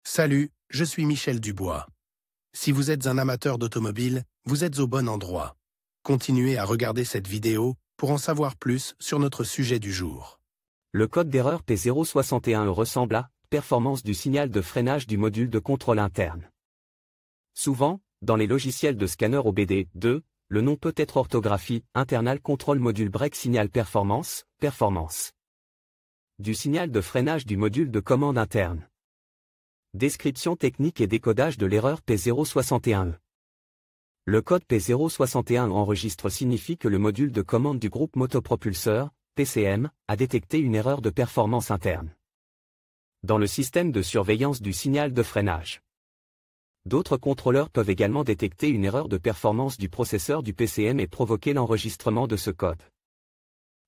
Salut, je suis Michel Dubois. Si vous êtes un amateur d'automobile, vous êtes au bon endroit. Continuez à regarder cette vidéo pour en savoir plus sur notre sujet du jour. Le code d'erreur P061 ressemble à performance du signal de freinage du module de contrôle interne. Souvent, dans les logiciels de scanner OBD2, le nom peut être orthographie Internal Control Module Brake Signal Performance, performance du signal de freinage du module de commande interne. Description technique et décodage de l'erreur P061. Le code P061 enregistre signifie que le module de commande du groupe motopropulseur, PCM, a détecté une erreur de performance interne dans le système de surveillance du signal de freinage. D'autres contrôleurs peuvent également détecter une erreur de performance du processeur du PCM et provoquer l'enregistrement de ce code.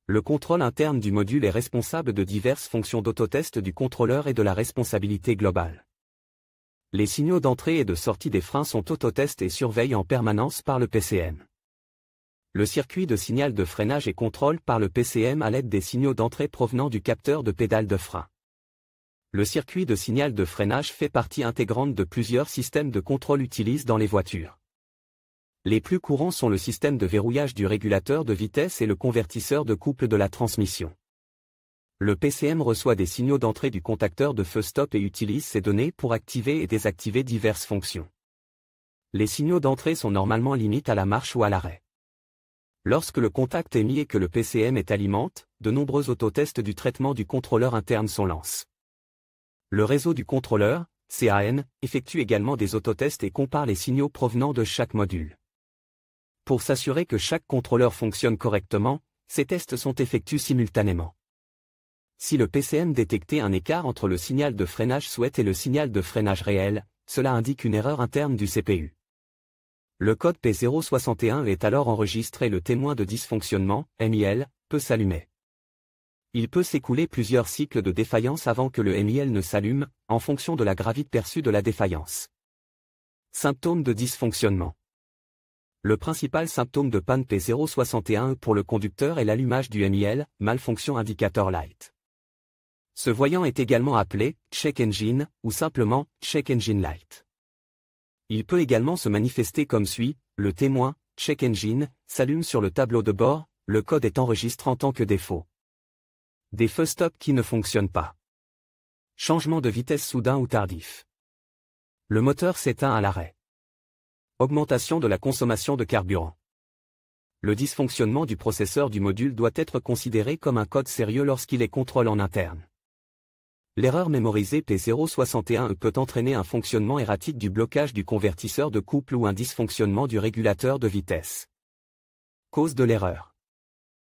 Le contrôle interne du module est responsable de diverses fonctions d'autotest du contrôleur et de la responsabilité globale. Les signaux d'entrée et de sortie des freins sont autotest et surveillés en permanence par le PCM. Le circuit de signal de freinage est contrôlé par le PCM à l'aide des signaux d'entrée provenant du capteur de pédale de frein. Le circuit de signal de freinage fait partie intégrante de plusieurs systèmes de contrôle utilisés dans les voitures. Les plus courants sont le système de verrouillage du régulateur de vitesse et le convertisseur de couple de la transmission. Le PCM reçoit des signaux d'entrée du contacteur de feu stop et utilise ces données pour activer et désactiver diverses fonctions. Les signaux d'entrée sont normalement limites à la marche ou à l'arrêt. Lorsque le contact est mis et que le PCM est alimente, de nombreux autotests du traitement du contrôleur interne sont lancés. Le réseau du contrôleur, CAN, effectue également des autotests et compare les signaux provenant de chaque module. Pour s'assurer que chaque contrôleur fonctionne correctement, ces tests sont effectués simultanément. Si le PCM détectait un écart entre le signal de freinage souhaité et le signal de freinage réel, cela indique une erreur interne du CPU. Le code P061 est alors enregistré et le témoin de dysfonctionnement, MIL, peut s'allumer. Il peut s'écouler plusieurs cycles de défaillance avant que le MIL ne s'allume, en fonction de la gravité perçue de la défaillance. Symptômes de dysfonctionnement. Le principal symptôme de panne P061 pour le conducteur est l'allumage du MIL, Malfunction Indicator Light. Ce voyant est également appelé Check Engine ou simplement Check Engine Light. Il peut également se manifester comme suit, le témoin, Check Engine, s'allume sur le tableau de bord, le code est enregistré en tant que défaut. Des feux stop qui ne fonctionnent pas. Changement de vitesse soudain ou tardif. Le moteur s'éteint à l'arrêt. Augmentation de la consommation de carburant. Le dysfonctionnement du processeur du module doit être considéré comme un code sérieux lorsqu'il est contrôlé en interne. L'erreur mémorisée P061 peut entraîner un fonctionnement erratique du blocage du convertisseur de couple ou un dysfonctionnement du régulateur de vitesse. Cause de l'erreur.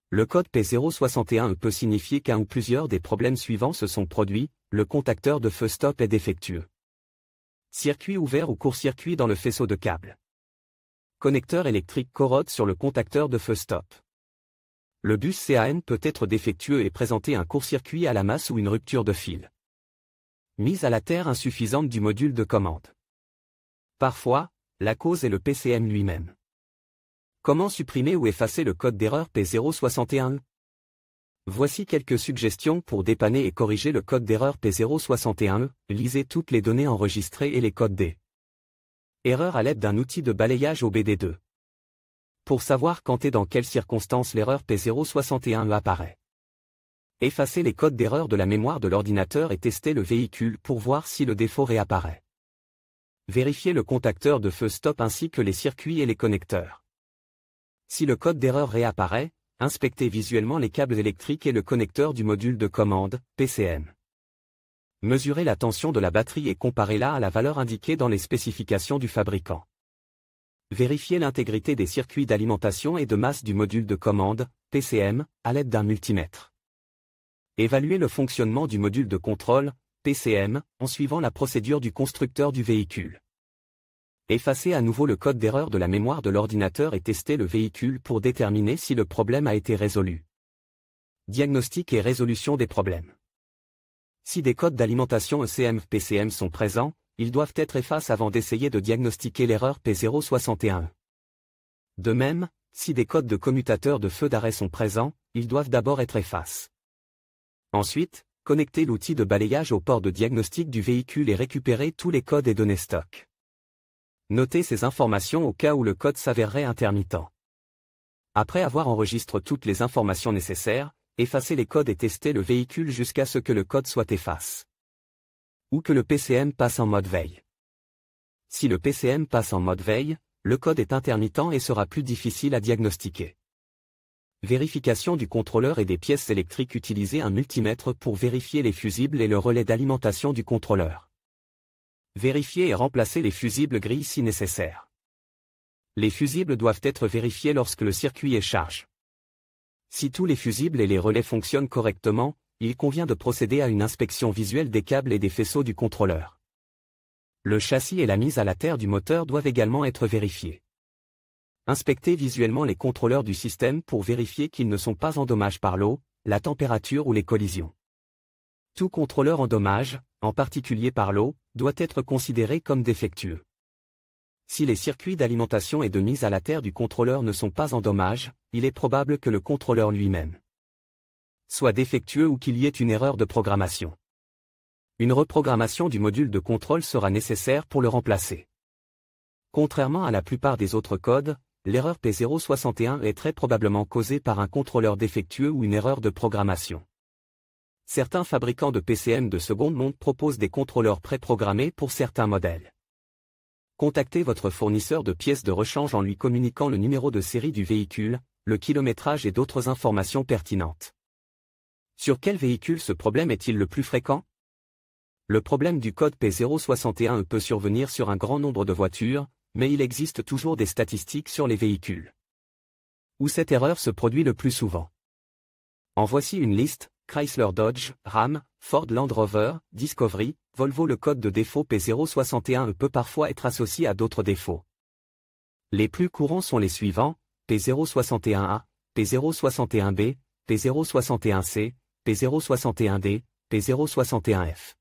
Le code P061 peut signifier qu'un ou plusieurs des problèmes suivants se sont produits, le contacteur de feu stop est défectueux. Circuit ouvert ou court-circuit dans le faisceau de câble. Connecteur électrique corrode sur le contacteur de feu stop. Le bus CAN peut être défectueux et présenter un court-circuit à la masse ou une rupture de fil. Mise à la terre insuffisante du module de commande. Parfois, la cause est le PCM lui-même. Comment supprimer ou effacer le code d'erreur P061? Voici quelques suggestions pour dépanner et corriger le code d'erreur P061. Lisez toutes les données enregistrées et les codes des erreurs à l'aide d'un outil de balayage OBD2. Pour savoir quand et dans quelles circonstances l'erreur P061 apparaît. Effacez les codes d'erreur de la mémoire de l'ordinateur et testez le véhicule pour voir si le défaut réapparaît. Vérifiez le contacteur de feu stop ainsi que les circuits et les connecteurs. Si le code d'erreur réapparaît, inspectez visuellement les câbles électriques et le connecteur du module de commande, PCM. Mesurez la tension de la batterie et comparez-la à la valeur indiquée dans les spécifications du fabricant. Vérifiez l'intégrité des circuits d'alimentation et de masse du module de commande, PCM, à l'aide d'un multimètre. Évaluez le fonctionnement du module de contrôle, PCM, en suivant la procédure du constructeur du véhicule. Effacez à nouveau le code d'erreur de la mémoire de l'ordinateur et testez le véhicule pour déterminer si le problème a été résolu. Diagnostic et résolution des problèmes. Si des codes d'alimentation ECM-PCM sont présents, ils doivent être effacés avant d'essayer de diagnostiquer l'erreur P061. De même, si des codes de commutateur de feu d'arrêt sont présents, ils doivent d'abord être effacés. Ensuite, connectez l'outil de balayage au port de diagnostic du véhicule et récupérez tous les codes et données stock. Notez ces informations au cas où le code s'avérerait intermittent. Après avoir enregistré toutes les informations nécessaires, effacez les codes et testez le véhicule jusqu'à ce que le code soit effacé. Ou que le PCM passe en mode veille. Si le PCM passe en mode veille, le code est intermittent et sera plus difficile à diagnostiquer. Vérification du contrôleur et des pièces électriques. Utilisez un multimètre pour vérifier les fusibles et le relais d'alimentation du contrôleur. Vérifiez et remplacez les fusibles gris si nécessaire. Les fusibles doivent être vérifiés lorsque le circuit est chargé. Si tous les fusibles et les relais fonctionnent correctement, il convient de procéder à une inspection visuelle des câbles et des faisceaux du contrôleur. Le châssis et la mise à la terre du moteur doivent également être vérifiés. Inspectez visuellement les contrôleurs du système pour vérifier qu'ils ne sont pas endommagés par l'eau, la température ou les collisions. Tout contrôleur endommagé, en particulier par l'eau, doit être considéré comme défectueux. Si les circuits d'alimentation et de mise à la terre du contrôleur ne sont pas endommagés, il est probable que le contrôleur lui-même soit défectueux ou qu'il y ait une erreur de programmation. Une reprogrammation du module de contrôle sera nécessaire pour le remplacer. Contrairement à la plupart des autres codes, l'erreur P061 est très probablement causée par un contrôleur défectueux ou une erreur de programmation. Certains fabricants de PCM de seconde main proposent des contrôleurs préprogrammés pour certains modèles. Contactez votre fournisseur de pièces de rechange en lui communiquant le numéro de série du véhicule, le kilométrage et d'autres informations pertinentes. Sur quel véhicule ce problème est-il le plus fréquent? Le problème du code P061 peut survenir sur un grand nombre de voitures, mais il existe toujours des statistiques sur les véhicules où cette erreur se produit le plus souvent. En voici une liste: Chrysler, Dodge, Ram, Ford, Land Rover, Discovery, Volvo. Le code de défaut P061 peut parfois être associé à d'autres défauts. Les plus courants sont les suivants: P061A, P061B, P061C, P061D, P061F.